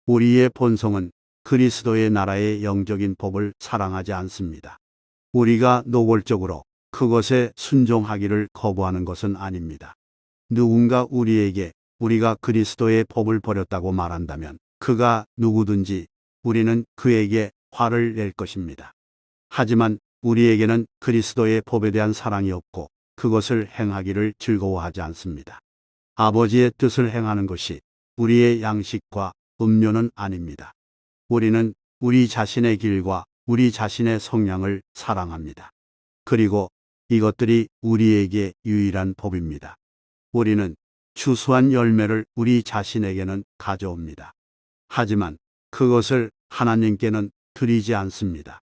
우리의 본성은 그리스도의 나라의 영적인 법을 사랑하지 않습니다. 우리가 노골적으로 그것에 순종하기를 거부하는 것은 아닙니다. 누군가 우리에게 우리가 그리스도의 법을 버렸다고 말한다면 그가 누구든지 우리는 그에게 화를 낼 것입니다. 하지만 우리에게는 그리스도의 법에 대한 사랑이 없고 그것을 행하기를 즐거워하지 않습니다. 아버지의 뜻을 행하는 것이 우리의 양식과 음료는 아닙니다. 우리는 우리 자신의 길과 우리 자신의 성향을 사랑합니다. 그리고 이것들이 우리에게 유일한 법입니다. 우리는 추수한 열매를 우리 자신에게는 가져옵니다. 하지만 그것을 하나님께는 드리지 않습니다.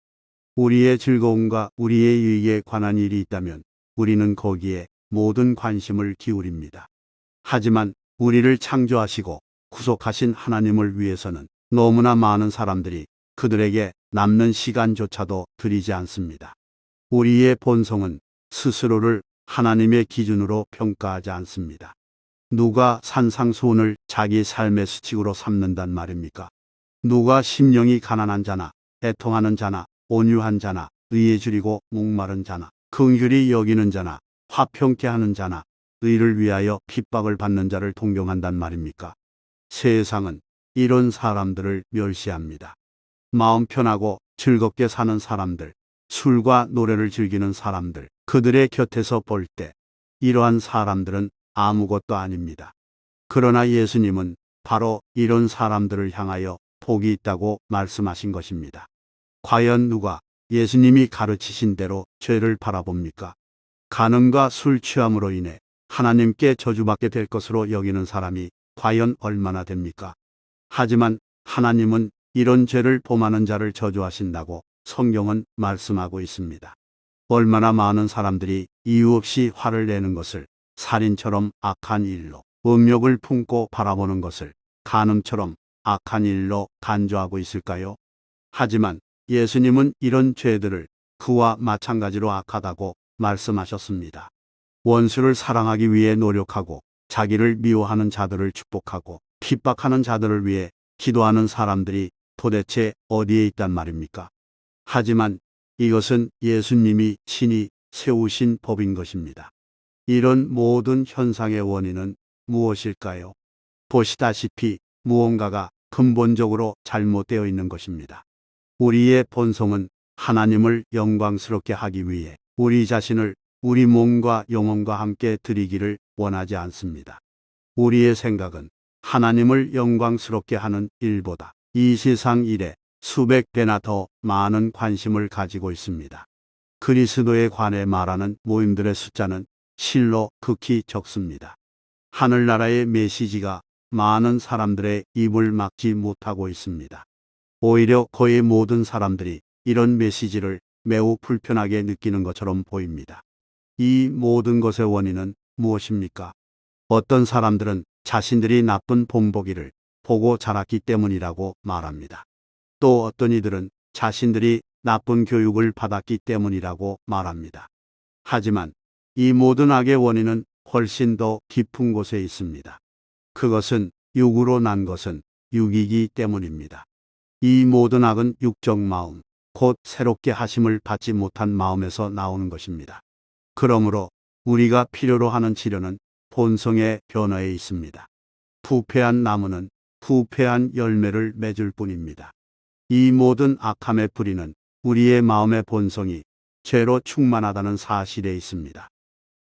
우리의 즐거움과 우리의 유익에 관한 일이 있다면 우리는 거기에 모든 관심을 기울입니다. 하지만 우리를 창조하시고 구속하신 하나님을 위해서는 너무나 많은 사람들이 그들에게 남는 시간조차도 드리지 않습니다. 우리의 본성은 스스로를 하나님의 기준으로 평가하지 않습니다. 누가 산상수훈을 자기 삶의 수칙으로 삼는단 말입니까? 누가 심령이 가난한 자나 애통하는 자나 온유한 자나 의에 줄이고 목마른 자나 긍휼히 여기는 자나 화평케 하는 자나 의를 위하여 핍박을 받는 자를 동경한단 말입니까? 세상은 이런 사람들을 멸시합니다. 마음 편하고 즐겁게 사는 사람들, 술과 노래를 즐기는 사람들, 그들의 곁에서 볼 때 이러한 사람들은 아무것도 아닙니다. 그러나 예수님은 바로 이런 사람들을 향하여 복이 있다고 말씀하신 것입니다. 과연 누가 예수님이 가르치신 대로 죄를 바라봅니까? 간음과 술 취함으로 인해 하나님께 저주받게 될 것으로 여기는 사람이 과연 얼마나 됩니까? 하지만 하나님은 이런 죄를 범하는 자를 저주하신다고 성경은 말씀하고 있습니다. 얼마나 많은 사람들이 이유 없이 화를 내는 것을 살인처럼 악한 일로, 음욕을 품고 바라보는 것을 간음처럼 악한 일로 간주하고 있을까요? 하지만 예수님은 이런 죄들을 그와 마찬가지로 악하다고 말씀하셨습니다. 원수를 사랑하기 위해 노력하고 자기를 미워하는 자들을 축복하고 핍박하는 자들을 위해 기도하는 사람들이 도대체 어디에 있단 말입니까? 하지만 이것은 예수님이 친히 세우신 법인 것입니다. 이런 모든 현상의 원인은 무엇일까요? 보시다시피 무언가가 근본적으로 잘못되어 있는 것입니다. 우리의 본성은 하나님을 영광스럽게 하기 위해 우리 자신을 우리 몸과 영혼과 함께 드리기를 원하지 않습니다. 우리의 생각은 하나님을 영광스럽게 하는 일보다 이 세상 일에 수백 배나 더 많은 관심을 가지고 있습니다. 그리스도에 관해 말하는 모임들의 숫자는 실로 극히 적습니다. 하늘나라의 메시지가 많은 사람들의 입을 막지 못하고 있습니다. 오히려 거의 모든 사람들이 이런 메시지를 매우 불편하게 느끼는 것처럼 보입니다. 이 모든 것의 원인은 무엇입니까? 어떤 사람들은 자신들이 나쁜 본보기를 보고 자랐기 때문이라고 말합니다. 또 어떤 이들은 자신들이 나쁜 교육을 받았기 때문이라고 말합니다. 하지만 이 모든 악의 원인은 훨씬 더 깊은 곳에 있습니다. 그것은 육으로 난 것은 육이기 때문입니다. 이 모든 악은 육적 마음, 곧 새롭게 하심을 받지 못한 마음에서 나오는 것입니다. 그러므로 우리가 필요로 하는 치료는 본성의 변화에 있습니다. 부패한 나무는 부패한 열매를 맺을 뿐입니다. 이 모든 악함의 뿌리는 우리의 마음의 본성이 죄로 충만하다는 사실에 있습니다.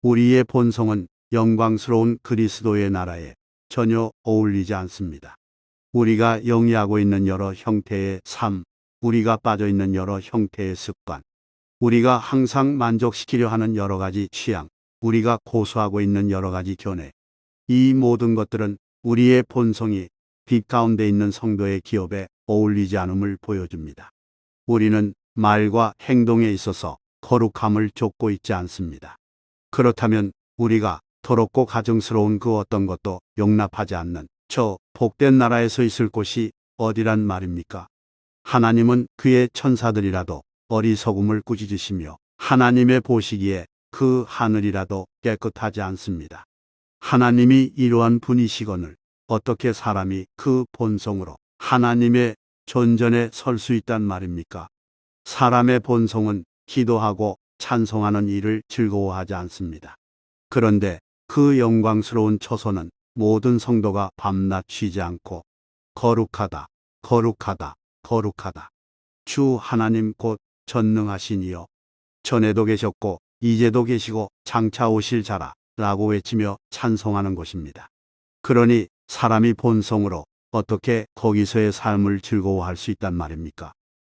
우리의 본성은 영광스러운 그리스도의 나라에 전혀 어울리지 않습니다. 우리가 영위하고 있는 여러 형태의 삶, 우리가 빠져 있는 여러 형태의 습관, 우리가 항상 만족시키려 하는 여러 가지 취향, 우리가 고수하고 있는 여러 가지 견해, 이 모든 것들은 우리의 본성이 빛 가운데 있는 성도의 기업에 어울리지 않음을 보여줍니다. 우리는 말과 행동에 있어서 거룩함을 좇고 있지 않습니다. 그렇다면 우리가 더럽고 가증스러운 그 어떤 것도 용납하지 않는 저 복된 나라에서 있을 곳이 어디란 말입니까? 하나님은 그의 천사들이라도 어리석음을 꾸짖으시며 하나님의 보시기에 그 하늘이라도 깨끗하지 않습니다. 하나님이 이러한 분이시거늘 어떻게 사람이 그 본성으로 하나님의 존전에 설 수 있단 말입니까? 사람의 본성은 기도하고 찬송하는 일을 즐거워하지 않습니다. 그런데 그 영광스러운 처소는 모든 성도가 밤낮 쉬지 않고 거룩하다, 거룩하다, 거룩하다. 주 하나님 곧 전능하신 이여. 전에도 계셨고 이제도 계시고 장차 오실 자라 라고 외치며 찬송하는 곳입니다. 그러니 사람이 본성으로 어떻게 거기서의 삶을 즐거워할 수 있단 말입니까?